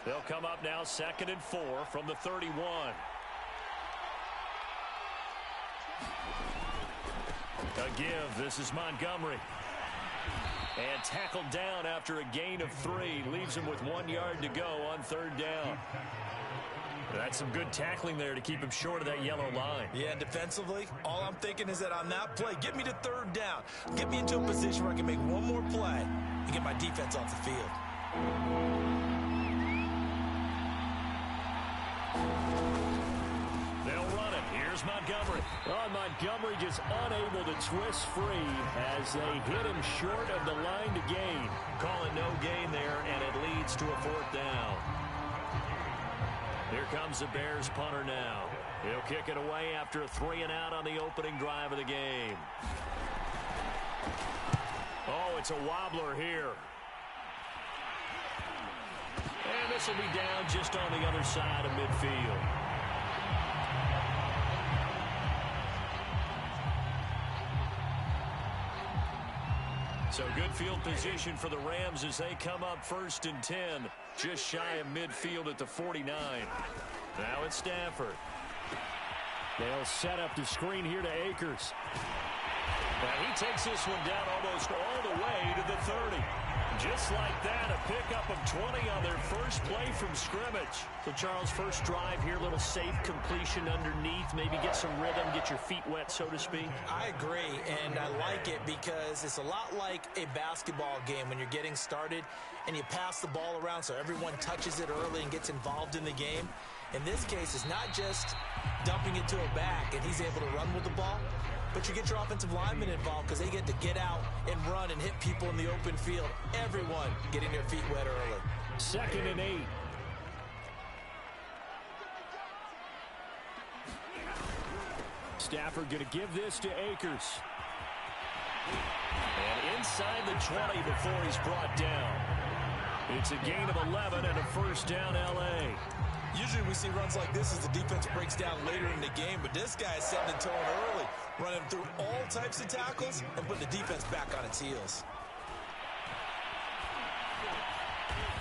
They'll come up now 2nd and 4 from the 31. A give. This is Montgomery. And tackled down after a gain of 3. Leaves him with 1 yard to go on 3rd down. That's some good tackling there to keep him short of that yellow line. Yeah, and defensively, all I'm thinking is that on that play, get me to 3rd down. Get me into a position where I can make one more play and get my defense off the field. They'll run it. Here's Montgomery. Oh, Montgomery just unable to twist free as they hit him short of the line to gain. Call it no gain there, and it leads to a 4th down. Here comes the Bears punter now. He'll kick it away after a 3-and-out on the opening drive of the game. Oh, it's a wobbler here. And this will be down just on the other side of midfield. So good field position for the Rams as they come up 1st and 10, just shy of midfield at the 49. Now it's Stafford. They'll set up the screen here to Akers. Now he takes this one down almost all the way to the 30. Just like that, a pickup of 20 on their first play from scrimmage. So, Charles, first drive here, little safe completion underneath. Maybe get some rhythm, get your feet wet, so to speak. I agree, and I like it because it's a lot like a basketball game when you're getting started and you pass the ball around so everyone touches it early and gets involved in the game. In this case, it's not just dumping it to a back and he's able to run with the ball, but you get your offensive linemen involved because they get to get out and run and hit people in the open field. Everyone getting their feet wet early. 2nd and 8. Stafford going to give this to Akers. And inside the 20 before he's brought down. It's a gain of 11 and a 1st down L.A. Usually we see runs like this as the defense breaks down later in the game, but this guy is setting the tone early, running through all types of tackles and putting the defense back on its heels.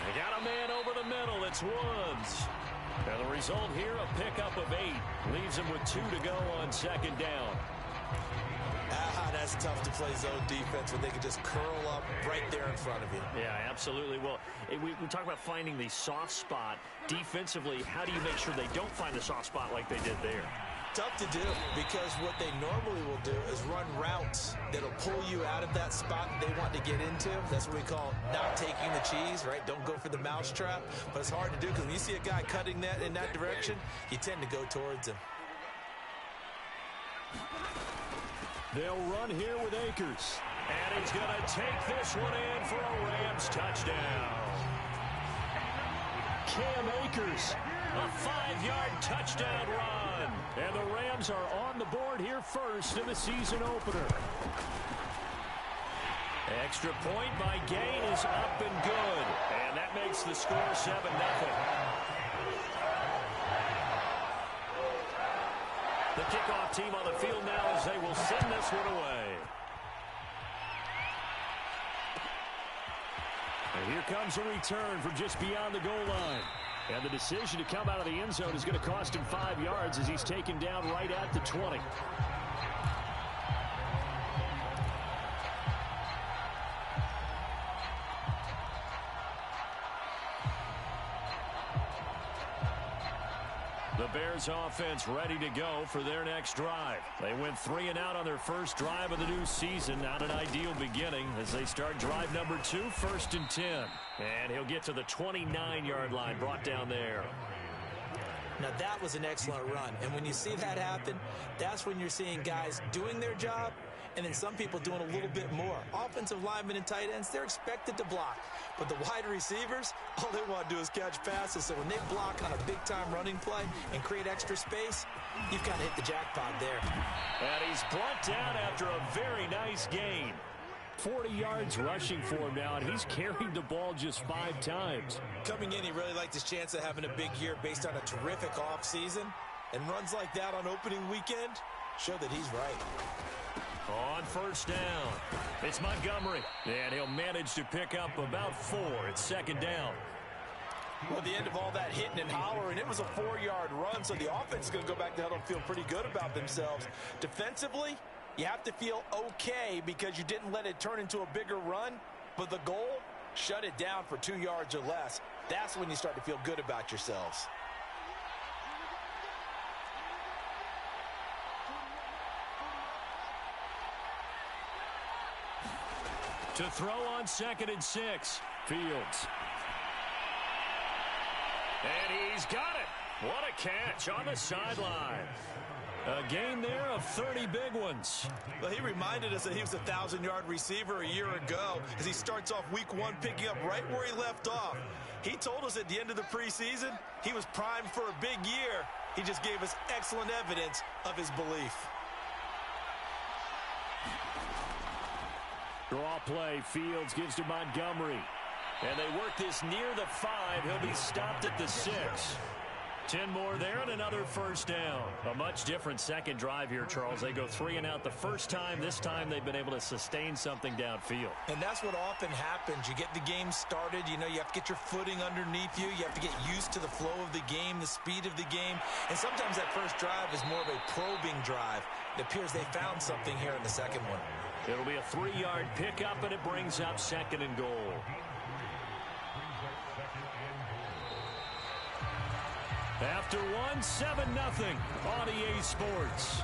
They got a man over the middle. It's Woods. And the result here, a pickup of 8. Leaves him with 2 to go on 2nd down. That's tough to play zone defense when they can just curl up right there in front of you. Yeah, absolutely. Well, we talk about finding the soft spot. Defensively, how do you make sure they don't find the soft spot like they did there? Tough to do because what they normally will do is run routes that'll pull you out of that spot they want to get into. That's what we call not taking the cheese, right? Don't go for the mousetrap. But it's hard to do because when you see a guy cutting that in that direction, you tend to go towards him. They'll run here with Akers. And he's going to take this one in for a Rams touchdown. Cam Akers, a 5-yard touchdown run. And the Rams are on the board here first in the season opener. Extra point by Gain is up and good. And that makes the score 7-0. The kickoff team on the field now as they will send this one away. And here comes a return from just beyond the goal line. And the decision to come out of the end zone is going to cost him 5 yards as he's taken down right at the 20. The Bears offense ready to go for their next drive. They went 3-and-out on their first drive of the new season. Not an ideal beginning as they start drive number 2, 1st and 10. And he'll get to the 29-yard line, brought down there. Now that was an excellent run. And when you see that happen, that's when you're seeing guys doing their job and then some people doing a little bit more. Offensive linemen and tight ends, they're expected to block. But the wide receivers, all they want to do is catch passes. So when they block on a big-time running play and create extra space, you've got to hit the jackpot there. And he's brought down after a very nice gain. 40 yards rushing for him now, and he's carried the ball just 5 times. Coming in, he really liked his chance of having a big year based on a terrific offseason. And runs like that on opening weekend show that he's right. On first down, it's Montgomery. And he'll manage to pick up about 4. It's 2nd down. Well, the end of all that hitting and hollering, it was a 4-yard run, so the offense is going to go back to huddle and feel pretty good about themselves. Defensively, you have to feel okay because you didn't let it turn into a bigger run, but the goal, shut it down for 2 yards or less. That's when you start to feel good about yourselves. To throw on 2nd and 6, Fields. And he's got it. What a catch on the sideline. A gain there of 30 big ones. Well, he reminded us that he was a 1,000-yard receiver a year ago as he starts off week 1 picking up right where he left off. He told us at the end of the preseason he was primed for a big year. He just gave us excellent evidence of his belief. Draw play. Fields gives to Montgomery. And they work this near the 5. He'll be stopped at the 6. 10 more there and another first down. A much different second drive here, Charles. They go 3 and out the first time. This time they've been able to sustain something downfield. And that's what often happens. You get the game started. You know, you have to get your footing underneath you. You have to get used to the flow of the game, the speed of the game. And sometimes that first drive is more of a probing drive. It appears they found something here in the second one. It'll be a 3-yard pickup, and it brings up 2nd and goal. After 1, 7-0 on EA Sports.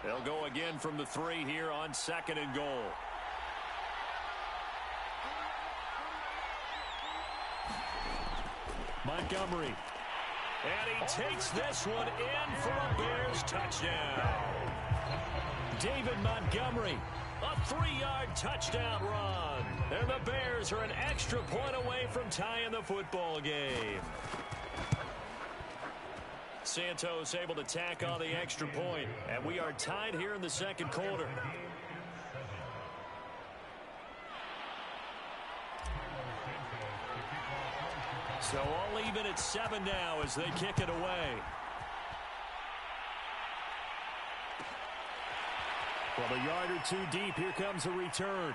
They'll go again from the 3 here on 2nd and goal. Montgomery. And he takes this one in for a Bears touchdown. David Montgomery, a 3-yard touchdown run. And the Bears are an extra point away from tying the football game. Santos able to tack on the extra point, and we are tied here in the second quarter. So all even at 7 now as they kick it away. Well, a yard or 2 deep, here comes a return.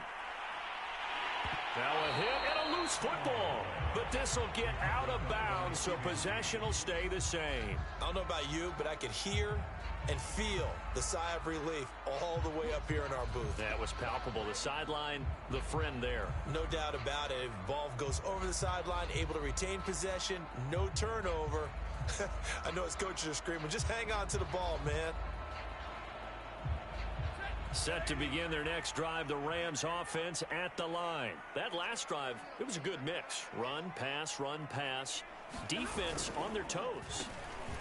Now a hit and a loose football. But this will get out of bounds, so possession will stay the same. I don't know about you, but I could hear and feel the sigh of relief all the way up here in our booth. That was palpable. The sideline, the friend there. No doubt about it. Ball goes over the sideline, able to retain possession, no turnover. I know his coaches are screaming, just hang on to the ball, man. Set to begin their next drive, the Rams offense at the line. That last drive, it was a good mix. Run, pass, defense on their toes.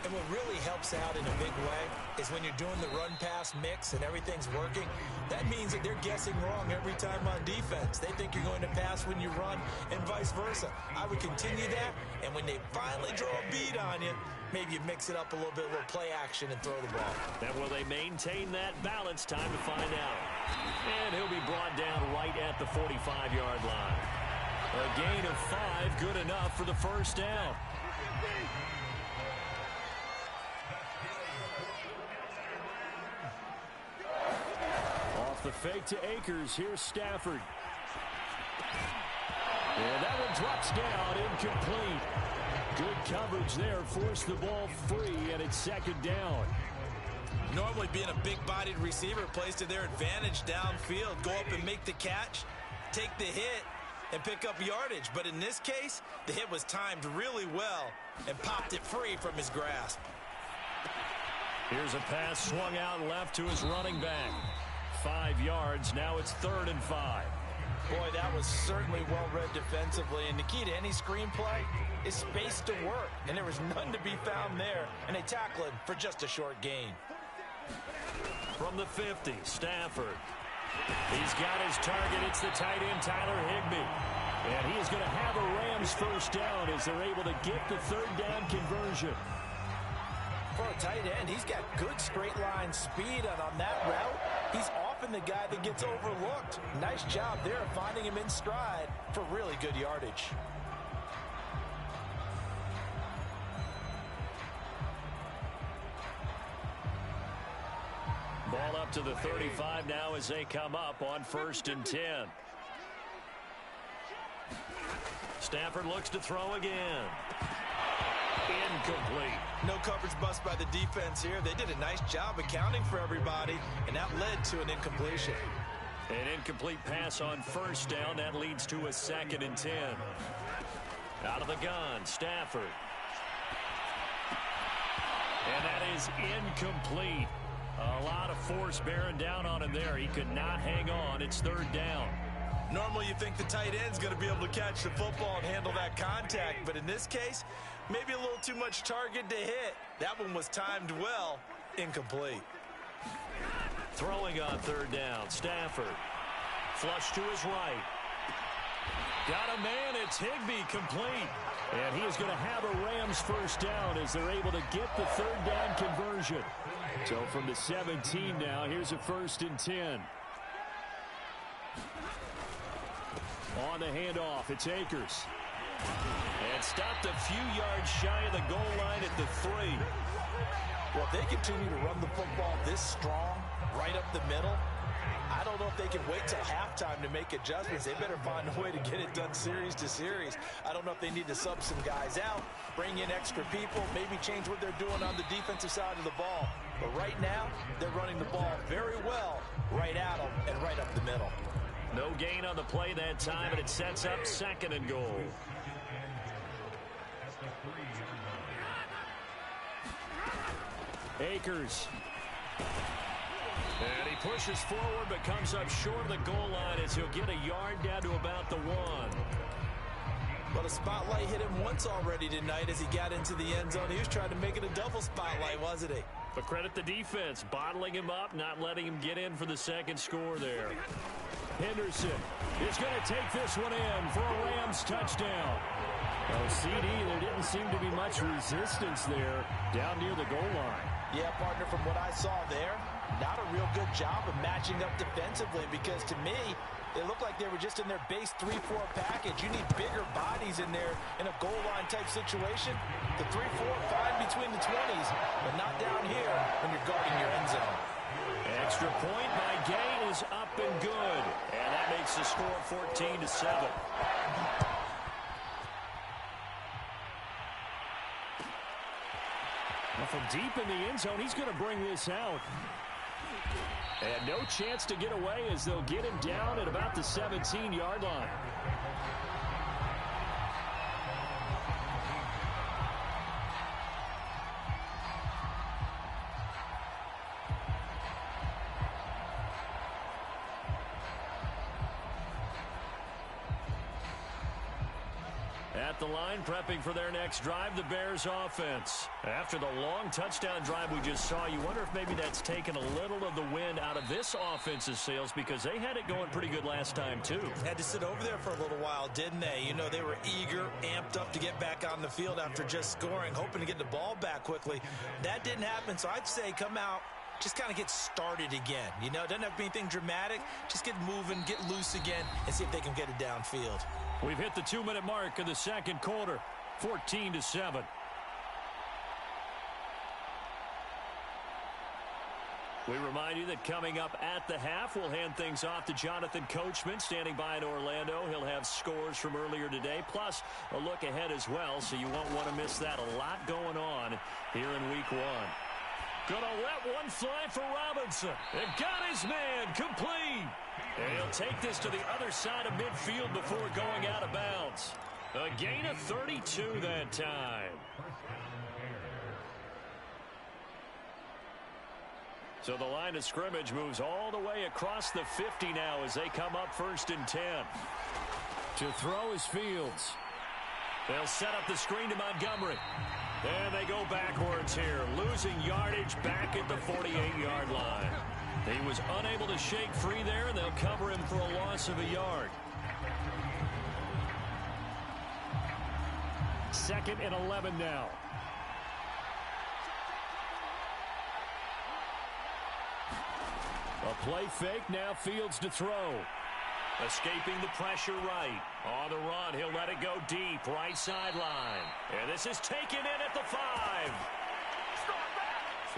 And what really helps out in a big way is when you're doing the run-pass mix and everything's working, that means that they're guessing wrong every time on defense. They think you're going to pass when you run and vice versa. I would continue that, and when they finally draw a bead on you, maybe you mix it up a little bit, a little play action, and throw the ball. And will they maintain that balance? Time to find out. And he'll be brought down right at the 45-yard line. A gain of 5, good enough for the first down. Off the fake to Akers, here's Stafford. And that one drops down, incomplete. Good coverage there, forced the ball free, and it's second down. Normally being a big-bodied receiver plays to their advantage downfield. Go up and make the catch, take the hit, and pick up yardage. But in this case, the hit was timed really well and popped it free from his grasp. Here's a pass swung out left to his running back. 5 yards, now it's 3rd and 5. Boy, that was certainly well-read defensively, and the key to any screenplay is space to work, and there was none to be found there, and they tackle him for just a short gain. From the 50, Stafford. He's got his target. It's the tight end, Tyler Higbee. And he is going to have a Rams first down as they're able to get the 3rd down conversion. For a tight end, he's got good straight line speed, and on that route, he's off often the guy that gets overlooked. Nice job there finding him in stride for really good yardage. Ball up to the 35 now as they come up on 1st and 10. Stafford looks to throw again. Incomplete. No coverage bust by the defense here. They did a nice job accounting for everybody, and that led to an incompletion. An incomplete pass on 1st down. That leads to a 2nd and 10. Out of the gun, Stafford. And that is incomplete. A lot of force bearing down on him there. He could not hang on. It's 3rd down. Normally you think the tight end's going to be able to catch the football and handle that contact, but in this case, maybe a little too much target to hit. That one was timed well. Incomplete. Throwing on 3rd down, Stafford. Flush to his right. Got a man, it's Higbee, complete. And he is going to have a Rams 1st down as they're able to get the 3rd down conversion. So from the 17 now, here's a 1st and 10. On the handoff, it's Akers. And stopped a few yards shy of the goal line at the 3. Well, if they continue to run the football this strong, right up the middle, I don't know if they can wait till halftime to make adjustments. They better find a way to get it done series to series. I don't know if they need to sub some guys out, bring in extra people, maybe change what they're doing on the defensive side of the ball. But right now, they're running the ball very well right at them and right up the middle. No gain on the play that time, and it sets up 2nd and goal. Akers. And he pushes forward but comes up short of the goal line as he'll get a yard down to about the 1. Well, the spotlight hit him once already tonight as he got into the end zone. He was trying to make it a double spotlight, wasn't he? But credit the defense, bottling him up, not letting him get in for the 2nd score there. Henderson is going to take this one in for a Rams touchdown. Well, CD, there didn't seem to be much resistance there down near the goal line. Yeah, partner, from what I saw there, not a real good job of matching up defensively because to me, they looked like they were just in their base 3-4 package. You need bigger bodies in there in a goal line type situation. The 3-4 fine between the 20s, but not down here when you're guarding your end zone. Extra point by Gay is up and good. And that makes the score 14-7. Well, from deep in the end zone, he's going to bring this out. And no chance to get away as they'll get him down at about the 17-yard line. At the line, prepping for their next drive, the Bears offense. After the long touchdown drive we just saw, you wonder if maybe that's taken a little of the wind out of this offense's sails because they had it going pretty good last time, too. Had to sit over there for a little while, didn't they? You know, they were eager, amped up to get back on the field after just scoring, hoping to get the ball back quickly. That didn't happen, so I'd say come out, just kind of get started again. You know, it doesn't have to be anything dramatic. Just get moving, get loose again, and see if they can get it downfield. We've hit the 2-minute mark of the 2nd quarter, 14-7. We remind you that coming up at the half, we'll hand things off to Jonathan Coachman, standing by in Orlando. He'll have scores from earlier today, plus a look ahead as well, so you won't want to miss that. A lot going on here in Week 1. Gonna let one fly for Robinson. And got his man complete. And he'll take this to the other side of midfield before going out of bounds. A gain of 32 that time. So the line of scrimmage moves all the way across the 50 now as they come up 1st and 10. To throw is Fields. They'll set up the screen to Montgomery. And they go backwards here, losing yardage back at the 48-yard line. He was unable to shake free there, and they'll cover him for a loss of a yard. 2nd and 11 now. A play fake, now Fields to throw. Escaping the pressure right. On the run, he'll let it go deep, right sideline. And this is taken in at the 5.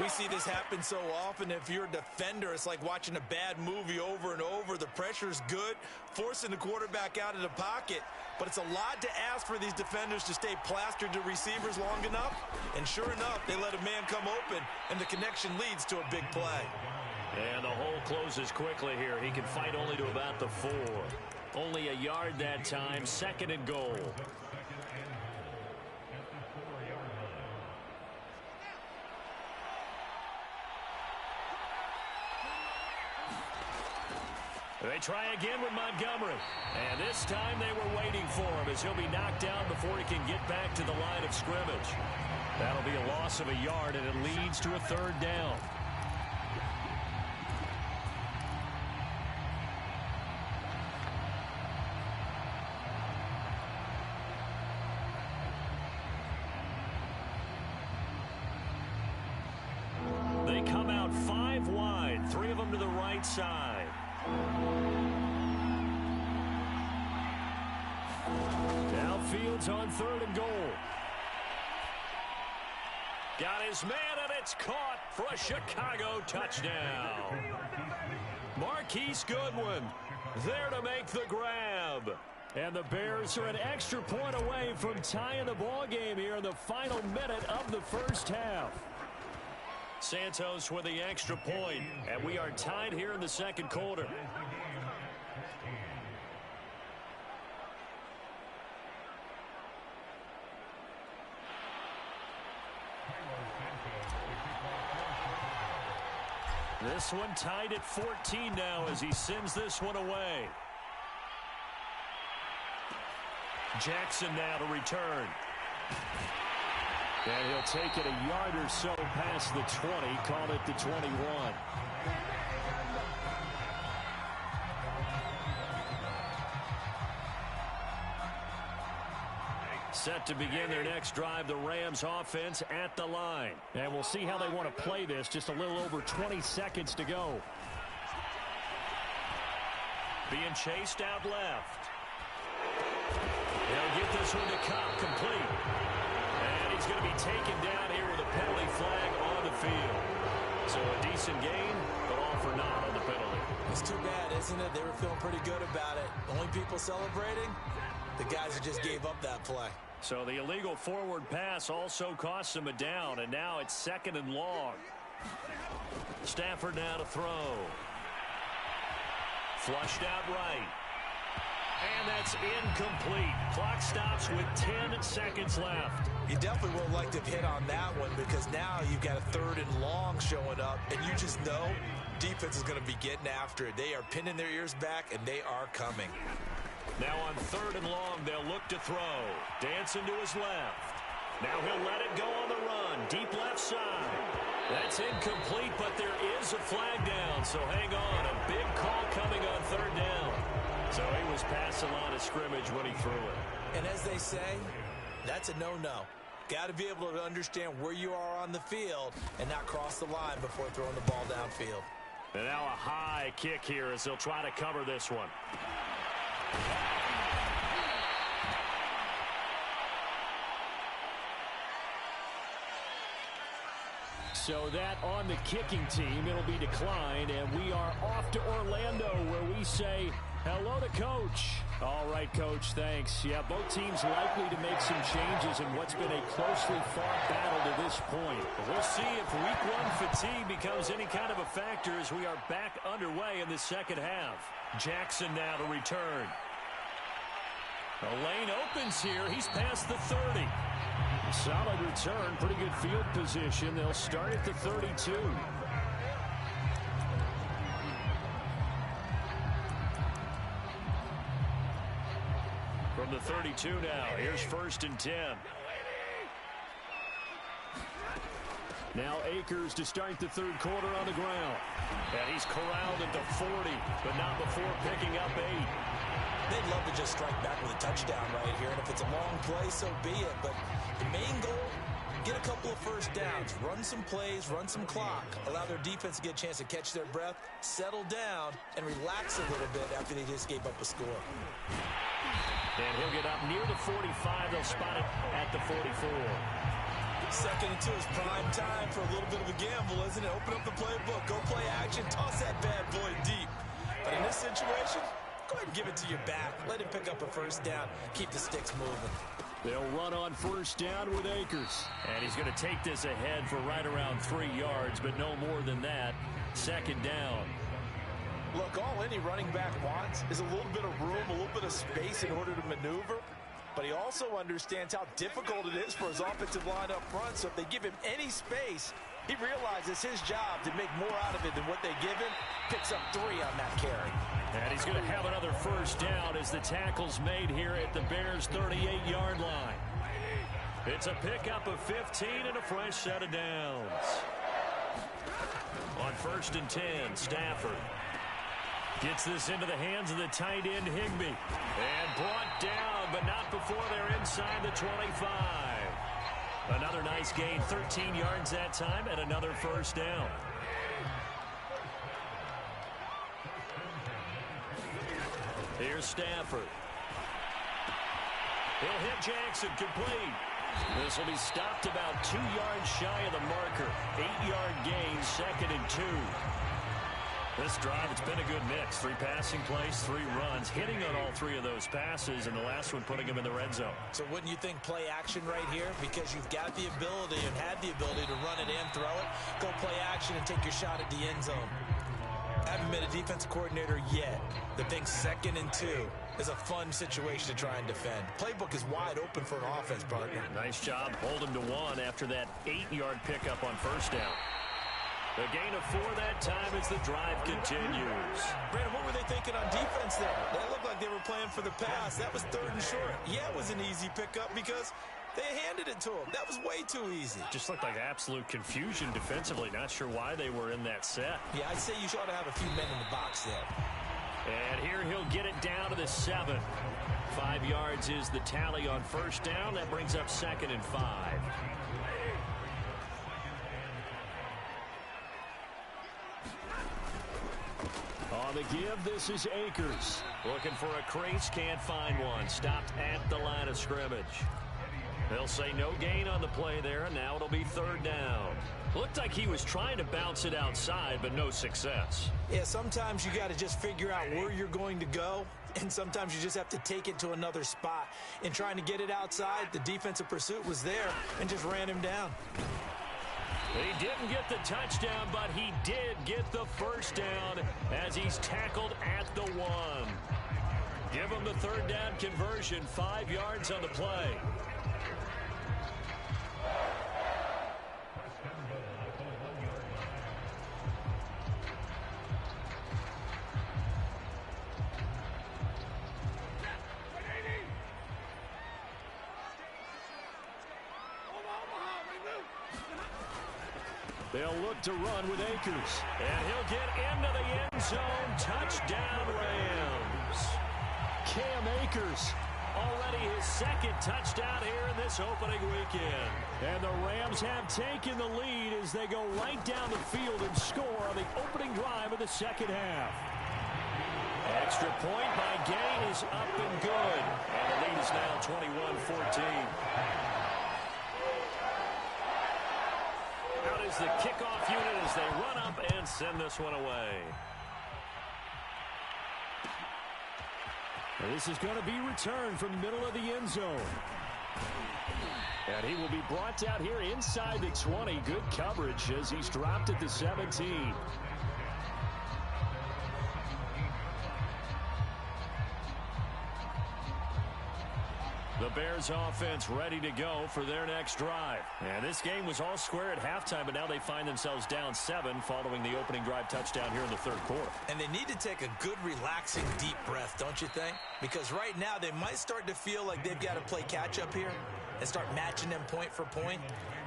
We see this happen so often. If you're a defender, it's like watching a bad movie over and over. The pressure's good, forcing the quarterback out of the pocket. But it's a lot to ask for these defenders to stay plastered to receivers long enough. And sure enough, they let a man come open, and the connection leads to a big play. And the hole closes quickly here. He can fight only to about the 4. Only a yard that time, 2nd and goal. They try again with Montgomery. And this time they were waiting for him as he'll be knocked down before he can get back to the line of scrimmage. That'll be a loss of a yard, and it leads to a 3rd down. They come out 5 wide, 3 of them to the right side. Now Fields on 3rd and goal. Got his man, and it's caught for a Chicago touchdown. Marquise Goodwin there to make the grab. And the Bears are an extra point away from tying the ball game here in the final minute of the first half. Santos with the extra point, and we are tied here in the 2nd quarter. This one tied at 14 now as he sends this one away. Jackson now to return. And he'll take it a yard or so past the 20, call it the 21. Set to begin their next drive, the Rams offense at the line. And we'll see how they want to play this. Just a little over 20 seconds to go. Being chased out left. They'll get this one to Cobb, complete. And he's going to be taken down here with a penalty flag on the field. So a decent gain, but all for naught on the penalty. It's too bad, isn't it? They were feeling pretty good about it. Only people celebrating, the guys who just gave up that play. So the illegal forward pass also cost him a down, and now it's 2nd and long. Stafford now to throw. Flushed out right. And that's incomplete. Clock stops with 10 seconds left. You definitely would like to have hit on that one because now you've got a 3rd and long showing up, and you just know defense is going to be getting after it. They are pinning their ears back, and they are coming. Now on 3rd and long, they'll look to throw. Dancing to his left. Now he'll let it go on the run. Deep left side. That's incomplete, but there is a flag down, so hang on. A big call coming on 3rd down. So he was past the line of scrimmage when he threw it. And as they say, that's a no-no. Got to be able to understand where you are on the field and not cross the line before throwing the ball downfield. And now a high kick here as they'll try to cover this one. So that on the kicking team, it'll be declined, and we are off to Orlando where we say hello to Coach. All right, Coach, thanks. Yeah, both teams likely to make some changes in what's been a closely fought battle to this point. We'll see if Week 1 fatigue becomes any kind of a factor as we are back underway in the second half. Jackson now to return. The lane opens here. He's past the 30. Solid return, pretty good field position. They'll start at the 32. From the 32 now, here's 1st and 10. Now Akers to start the 3rd quarter on the ground. And he's corralled at the 40, but not before picking up 8. They'd love to just strike back with a touchdown right here, and if it's a long play, so be it. But the main goal get a couple of first downs, run some plays, run some clock, allow their defense to get a chance to catch their breath, settle down, and relax a little bit after they just gave up a score. And he'll get up near the 45. They'll spot it at the 44. 2nd and 2 is prime time for a little bit of a gamble, isn't it? Open up the playbook, go play action, toss that bad boy deep. But in this situation, go ahead and give it to your back. Let him pick up a first down. Keep the sticks moving. They'll run on first down with Akers. And he's going to take this ahead for right around 3 yards, but no more than that. 2nd down. Look, all any running back wants is a little bit of room, a little bit of space in order to maneuver. But he also understands how difficult it is for his offensive line up front. So if they give him any space, he realizes his job to make more out of it than what they give him. Picks up 3 on that carry. And he's going to have another first down as the tackle's made here at the Bears' 38-yard line. It's a pickup of 15 and a fresh set of downs. On 1st and 10, Stafford gets this into the hands of the tight end, Higbee. And brought down, but not before they're inside the 25. Another nice gain, 13 yards that time, and another first down. Here's Stafford. He'll hit Jackson, complete. This will be stopped about 2 yards shy of the marker. 8-yard gain, 2nd and 2. This drive, it's been a good mix. 3 passing plays, 3 runs, hitting on all 3 of those passes, and the last one putting them in the red zone. So wouldn't you think play action right here? Because you've got the ability and had the ability to run it and throw it. Go play action and take your shot at the end zone. Haven't been a defensive coordinator yet. The big 2nd and 2 is a fun situation to try and defend. Playbook is wide open for an offense, partner. Nice job. Hold him to 1 after that 8-yard pickup on first down. The gain of 4 that time as the drive continues. Brandon, what were they thinking on defense there? They looked like they were playing for the pass. That was 3rd and short. Yeah, it was an easy pickup because they handed it to him. That was way too easy. Just looked like absolute confusion defensively. Not sure why they were in that set. Yeah, I'd say you ought to have a few men in the box there. And here he'll get it down to the 7. 5 yards is the tally on first down. That brings up 2nd and 5. On the give, this is Akers. Looking for a crease, can't find one. Stopped at the line of scrimmage. They'll say no gain on the play there, and now it'll be 3rd down. Looked like he was trying to bounce it outside, but no success. Yeah, sometimes you got to just figure out where you're going to go, and sometimes you just have to take it to another spot. In trying to get it outside, the defensive pursuit was there and just ran him down. He didn't get the touchdown, but he did get the first down as he's tackled at the 1. Give him the 3rd down conversion, 5 yards on the play. They'll look to run with Akers. And he'll get into the end zone. Touchdown, Rams. Cam Akers, already his 2nd touchdown here in this opening weekend. And the Rams have taken the lead as they go right down the field and score on the opening drive of the 2nd half. Extra point by Gain is up and good. And the lead is now 21-14. Out is the kickoff unit as they run up and send this one away. And this is going to be returned from the middle of the end zone. And he will be brought down here inside the 20. Good coverage as he's dropped at the 17. The Bears offense ready to go for their next drive. And this game was all square at halftime, but now they find themselves down 7 following the opening drive touchdown here in the 3rd quarter. And they need to take a good, relaxing, deep breath, don't you think? Because right now they might start to feel like they've got to play catch-up here and start matching them point for point.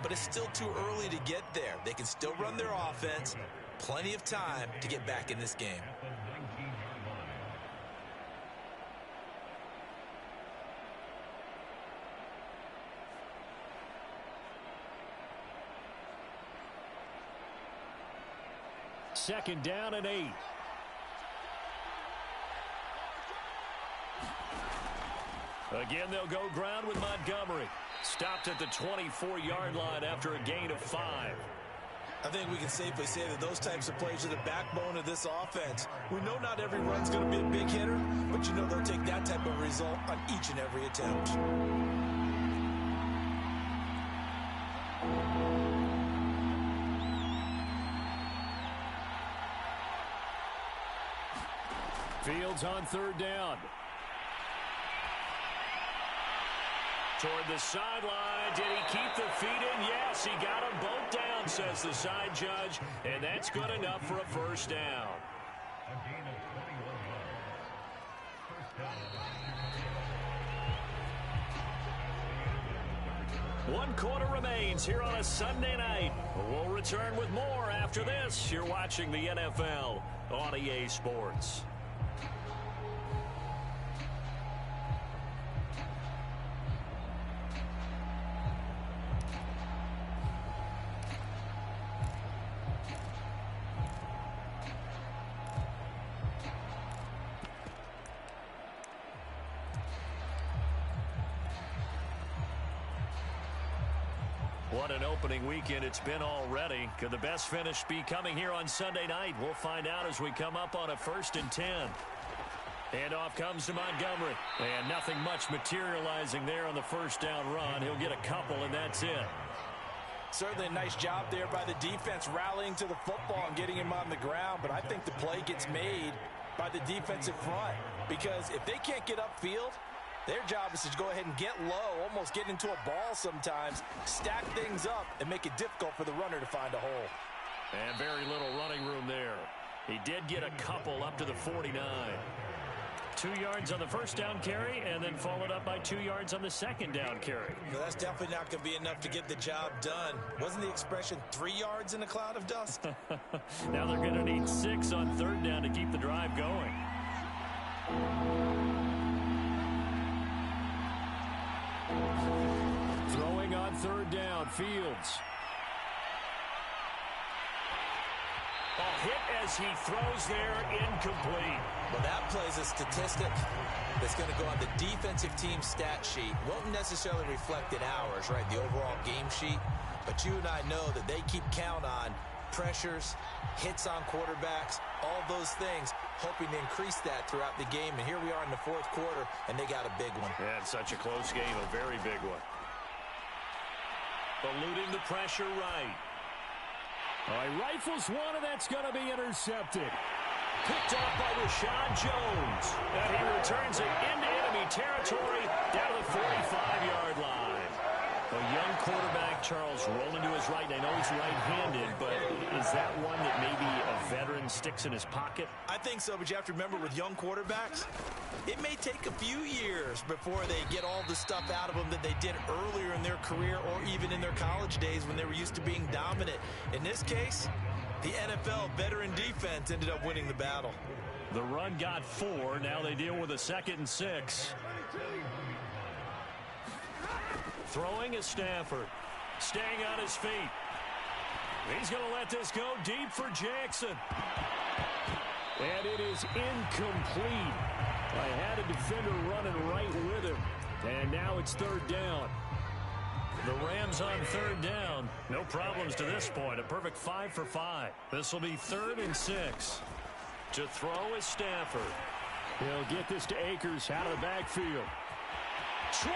But it's still too early to get there. They can still run their offense. Plenty of time to get back in this game. second down and 8. Again, they'll go ground with Montgomery. Stopped at the 24-yard line after a gain of 5. I think we can safely say that those types of plays are the backbone of this offense. We know not every run's going to be a big hitter, but you know they'll take that type of result on each and every attempt. Fields on third down. Toward the sideline. Did he keep the feet in? Yes, he got them both down, says the side judge. And that's good enough for a first down. One quarter remains here on a Sunday night. We'll return with more after this. You're watching the NFL on EA Sports. What an opening weekend it's been already. Could the best finish be coming here on Sunday night? We'll find out as we come up on a 1st and 10. Handoff comes to Montgomery. And nothing much materializing there on the first down run. He'll get a couple, and that's it. Certainly a nice job there by the defense rallying to the football and getting him on the ground. But I think the play gets made by the defensive front. Because if they can't get upfield, their job is to go ahead and get low, almost get into a ball sometimes, stack things up, and make it difficult for the runner to find a hole. And very little running room there. He did get a couple up to the 49. 2 yards on the first down carry, and then followed up by 2 yards on the second down carry. Well, that's definitely not going to be enough to get the job done. Wasn't the expression 3 yards in a cloud of dust? Now they're going to need 6 on third down to keep the drive going. Throwing on third down, Fields. A hit as he throws there, incomplete. Well, that plays a statistic that's going to go on the defensive team stat sheet. Won't necessarily reflect in ours, right, the overall game sheet. But you and I know that they keep count on pressures, hits on quarterbacks, all those things, hoping to increase that throughout the game. And here we are in the fourth quarter, and they got a big one. Yeah, it's such a close game, a very big one. Eluding the pressure right. All right, rifles one, and that's going to be intercepted. Picked off by Rashad Jones. And he returns it into enemy territory down to the 45-yard line. A young quarterback, Charles, rolling to his right. And I know he's right-handed, but is that one that maybe a veteran sticks in his pocket? I think so, but you have to remember with young quarterbacks, it may take a few years before they get all the stuff out of them that they did earlier in their career or even in their college days when they were used to being dominant. In this case, the NFL veteran defense ended up winning the battle. The run got 4. Now they deal with a 2nd and 6. Throwing is Stafford. Staying on his feet. He's going to let this go deep for Jackson. And it is incomplete. I had a defender running right with him. And now it's third down. The Rams on third down. No problems to this point. A perfect 5 for 5. This will be 3rd and 6. To throw is Stafford. He'll get this to Akers out of the backfield. 20,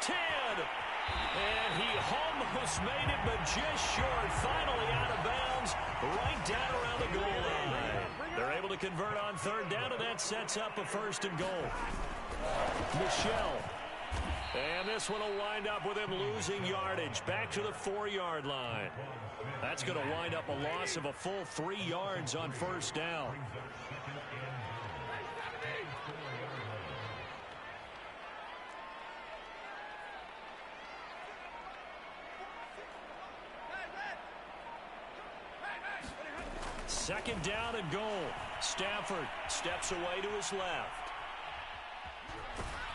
10, and he almost made it, but just short. Finally out of bounds, right down around the goal line. They're able to convert on third down, and that sets up a 1st and goal. Michelle. And this one will wind up with him losing yardage back to the 4-yard line. That's going to wind up a loss of a full 3 yards on first down. Second down and goal. Stafford steps away to his left.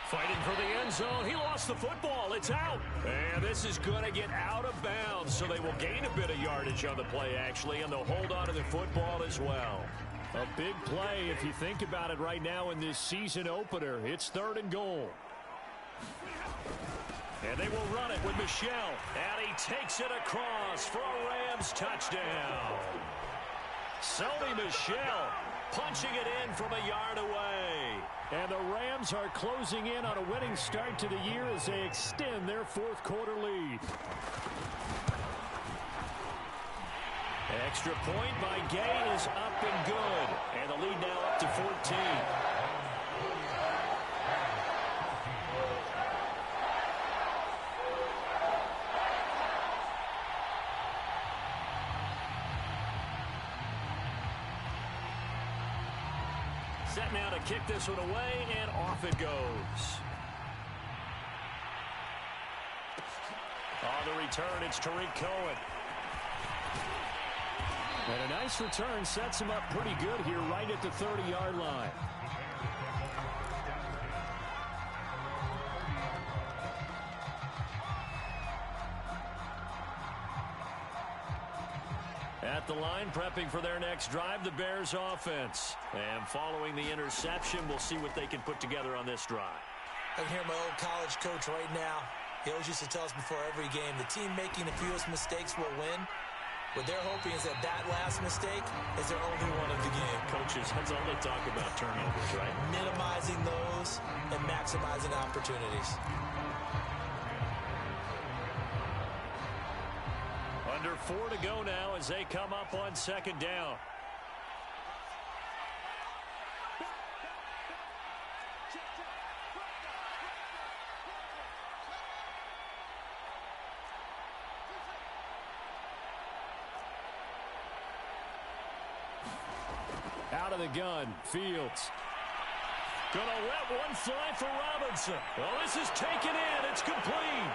Fighting for the end zone. He lost the football. It's out. And this is going to get out of bounds, so they will gain a bit of yardage on the play, actually, and they'll hold on to the football as well. A big play if you think about it right now in this season opener. It's 3rd and goal. And they will run it with Michel. And he takes it across for a Rams touchdown. Sony Michel punching it in from a yard away. And the Rams are closing in on a winning start to the year as they extend their 4th quarter lead. Extra point by Gay is up and good. And the lead now up to 14. Set now to kick this one away, and off it goes. On the return, it's Tariq Cohen. And a nice return sets him up pretty good here right at the 30-yard line. At the line, prepping for their next drive, the Bears offense. And following the interception, we'll see what they can put together on this drive. I can hear my old college coach right now. He always used to tell us before every game, the team making the fewest mistakes will win. What they're hoping is that last mistake is their only one of the game. Coaches, that's all they talk about, turnovers, right? Minimizing those and maximizing opportunities. Under 4 to go now as they come up on 2nd down. Out of the gun, Fields. Gonna let one fly for Robinson. Well, this is taken in. It's complete.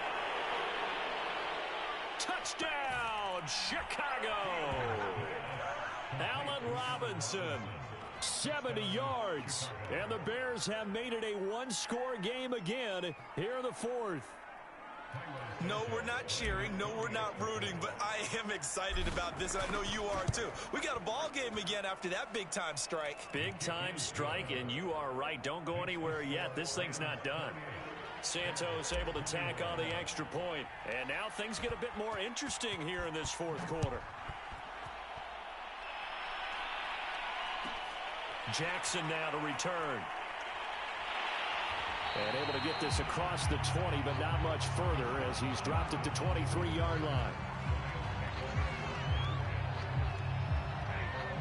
Touchdown, Chicago. Allen Robinson, 70 yards. And the Bears have made it a one-score game again here in the 4th. No, we're not cheering. No, we're not rooting. But I am excited about this, and I know you are too. We got a ball game again after that big-time strike. Big-time strike, and you are right. Don't go anywhere yet. This thing's not done. Santos able to tack on the extra point. And now things get a bit more interesting here in this 4th quarter. Jackson now to return. And able to get this across the 20, but not much further as he's dropped it to 23-yard line.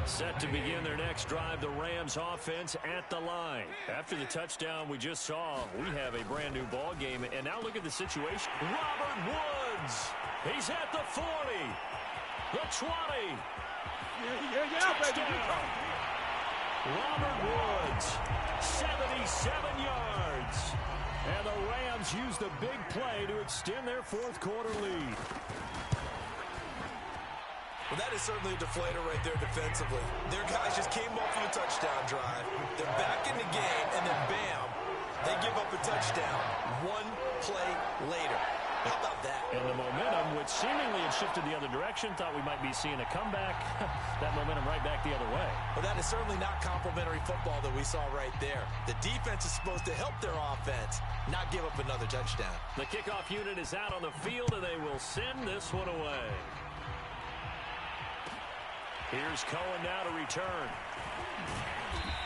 Set to begin their next drive, the Rams offense at the line. After the touchdown we just saw, we have a brand new ball game. And now look at the situation. Robert Woods. He's at the 40. The 20. Touchdown. Robert Woods, 77 yards. And the Rams use the big play to extend their 4th quarter lead. Well, that is certainly a deflator right there defensively. Their guys just came off of a touchdown drive. They're back in the game, and then bam, they give up a touchdown one play later. How about that? And the momentum, which seemingly had shifted the other direction, thought we might be seeing a comeback. That momentum right back the other way. Well, that is certainly not complimentary football that we saw right there. The defense is supposed to help their offense, not give up another touchdown. The kickoff unit is out on the field, and they will send this one away. Here's Cohen now to return.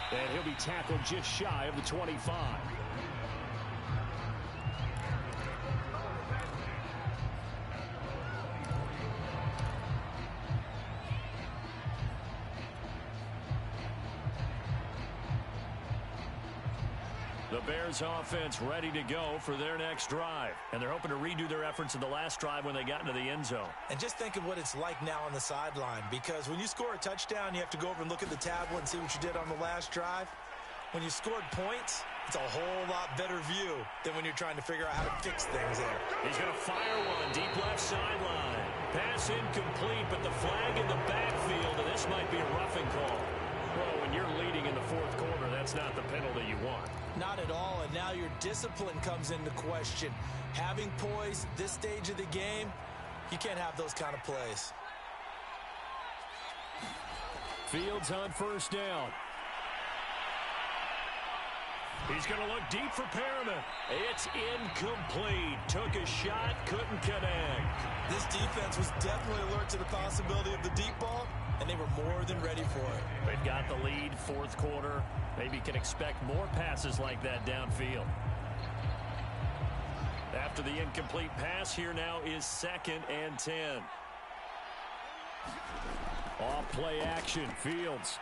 And he'll be tackled just shy of the 25. The Bears offense ready to go for their next drive. And they're hoping to redo their efforts in the last drive when they got into the end zone. And just think of what it's like now on the sideline. Because when you score a touchdown, you have to go over and look at the tablet and see what you did on the last drive. When you scored points, it's a whole lot better view than when you're trying to figure out how to fix things there. He's going to fire one deep left sideline. Pass incomplete, but the flag in the backfield, and this might be a roughing call. Well, when you're leading in the fourth quarter, that's not the penalty you want. Not at all, and now your discipline comes into question. Having poise at this stage of the game, you can't have those kind of plays. Fields on first down. He's going to look deep for Perriman. It's incomplete. Took a shot, couldn't connect. This defense was definitely alert to the possibility of the deep ball, and they were more than ready for it. They've got the lead, fourth quarter. Maybe can expect more passes like that downfield. After the incomplete pass, here now is 2nd and 10. Off play action, Fields.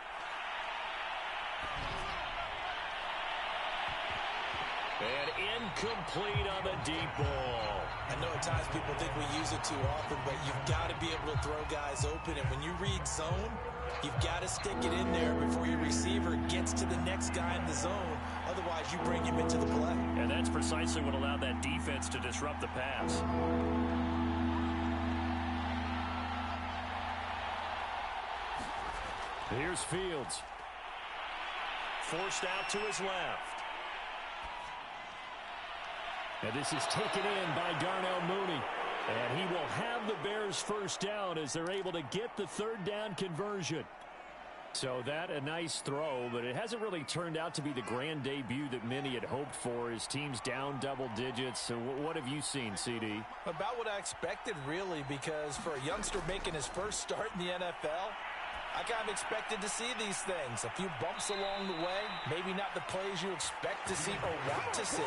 And incomplete on the deep ball. I know at times people think we use it too often, but you've got to be able to throw guys open. And when you read zone, you've got to stick it in there before your receiver gets to the next guy in the zone. Otherwise, you bring him into the play. And that's precisely what allowed that defense to disrupt the pass. Here's Fields. Forced out to his left. And this is taken in by Darnell Mooney. And he will have the Bears first down as they're able to get the third down conversion. So that a nice throw, but it hasn't really turned out to be the grand debut that many had hoped for. His team's down double digits. So what have you seen, CD? About what I expected, really, because for a youngster making his first start in the NFL, I kind of expected to see these things. A few bumps along the way, maybe not the plays you expect to see or want to see.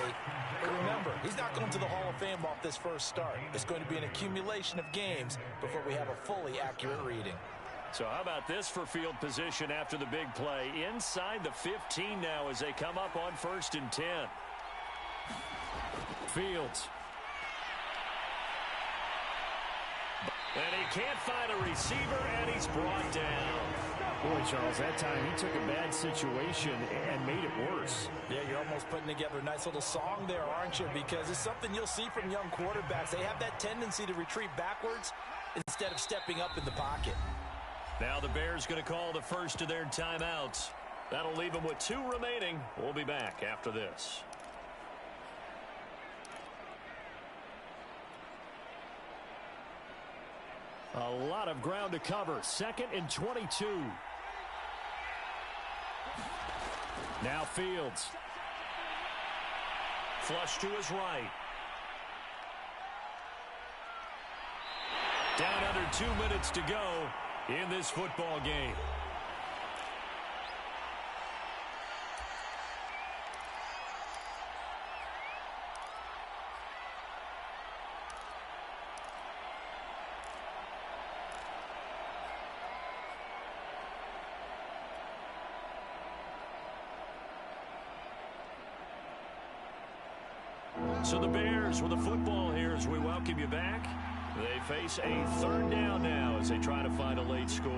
But remember, he's not going to the Hall of Fame off this first start. It's going to be an accumulation of games before we have a fully accurate reading. So how about this for field position after the big play? Inside the 15 now as they come up on 1st and 10. Fields. And he can't find a receiver, and he's brought down. Boy, Charles, that time he took a bad situation and made it worse. Yeah, you're almost putting together a nice little song there, aren't you? Because it's something you'll see from young quarterbacks. They have that tendency to retreat backwards instead of stepping up in the pocket. Now the Bears going to call the first of their timeouts. That'll leave them with 2 remaining. We'll be back after this. A lot of ground to cover. 2nd and 22. Now Fields. Flush to his right. Down under 2 minutes to go in this football game. So the Bears with the football here as we welcome you back. They face a third down now as they try to find a late score.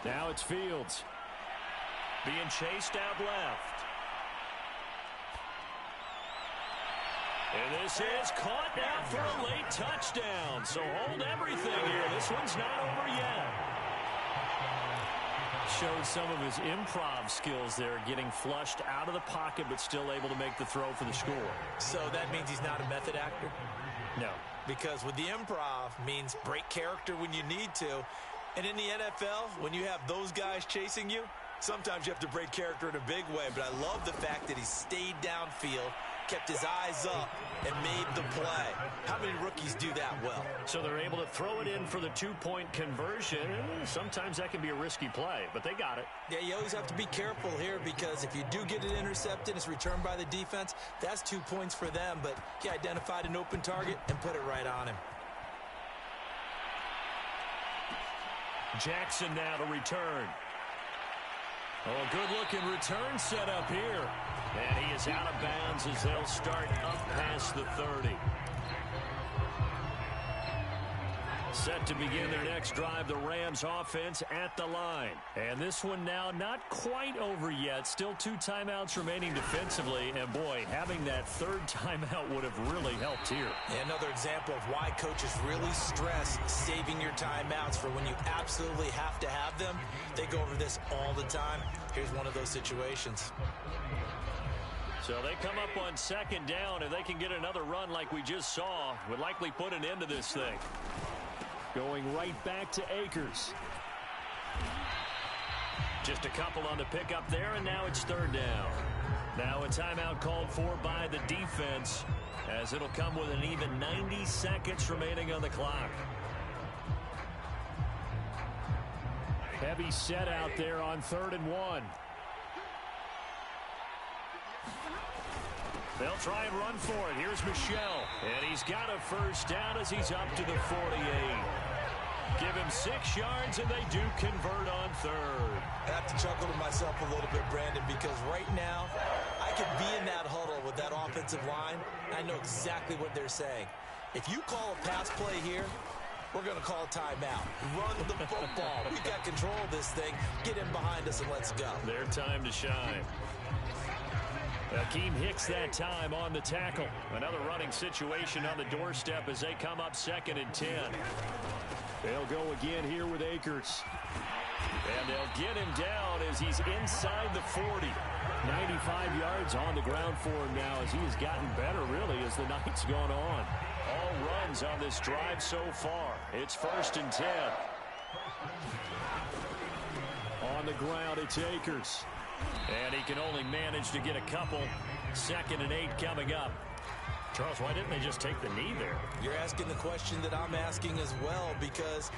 Now it's Fields. Being chased out left. And this is caught now for a late touchdown. So hold everything here. This one's not over yet. Showed some of his improv skills there, getting flushed out of the pocket but still able to make the throw for the score. So that means he's not a method actor? No. Because with the improv means break character when you need to. And in the NFL, when you have those guys chasing you, sometimes you have to break character in a big way. But I love the fact that he stayed downfield, kept his eyes up, and made the play. How many rookies do that well? So they're able to throw it in for the 2-point conversion. Sometimes that can be a risky play, but they got it. Yeah, you always have to be careful here because if you do get it intercepted, it's returned by the defense, that's 2 points for them. But he identified an open target and put it right on him. Jackson now to return. Oh, good-looking return set up here. And he is out of bounds as they'll start up past the 30. Set to begin their next drive, the Rams offense at the line. And this one now not quite over yet. Still 2 timeouts remaining defensively. And, boy, having that third timeout would have really helped here. And another example of why coaches really stress saving your timeouts for when you absolutely have to have them. They go over this all the time. Here's one of those situations. So they come up on second down. If they can get another run like we just saw, would likely put an end to this thing. Going right back to Akers. Just a couple on the pickup there, and now it's third down. Now a timeout called for by the defense, as it'll come with an even 90 seconds remaining on the clock. Heavy set out there on 3rd and 1. They'll try and run for it. Here's Michel. And he's got a first down as he's up to the 48. Give him 6 yards, and they do convert on 3rd. I have to chuckle to myself a little bit, Brandon, because right now I could be in that huddle with that offensive line. I know exactly what they're saying. If you call a pass play here, we're going to call a timeout. Run the football. We got control of this thing. Get in behind us and let's go. Their time to shine. Akeem Hicks that time on the tackle. Another running situation on the doorstep as they come up 2nd and 10. They'll go again here with Akers. And they'll get him down as he's inside the 40. 95 yards on the ground for him now as he has gotten better, really, as the night's gone on. All runs on this drive so far. It's 1st and 10. On the ground, it's Akers. And he can only manage to get a couple. 2nd and 8 coming up. Charles, why didn't they just take the knee there? You're asking the question that I'm asking as well, because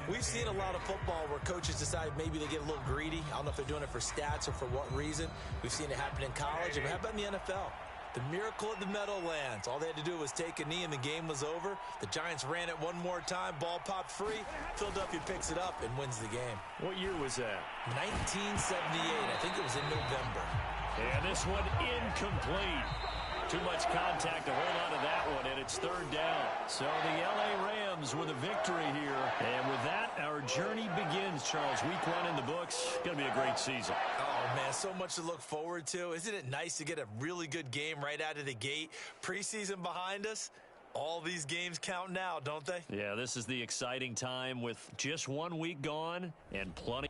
we've seen a lot of football where coaches decide maybe they get a little greedy. I don't know if they're doing it for stats or for what reason. We've seen it happen in college. And how about in the NFL? The miracle of the Meadowlands. All they had to do was take a knee and the game was over. The Giants ran it one more time. Ball popped free. Philadelphia picks it up and wins the game. What year was that? 1978. I think it was in November. And this one incomplete. Too much contact to hold on to that one, and it's 3rd down. So the L.A. Rams with a victory here. And with that, our journey begins, Charles. Week 1 in the books. Going to be a great season. Oh, man, so much to look forward to. Isn't it nice to get a really good game right out of the gate? Preseason behind us. All these games count now, don't they? Yeah, this is the exciting time with just 1 week gone and plenty.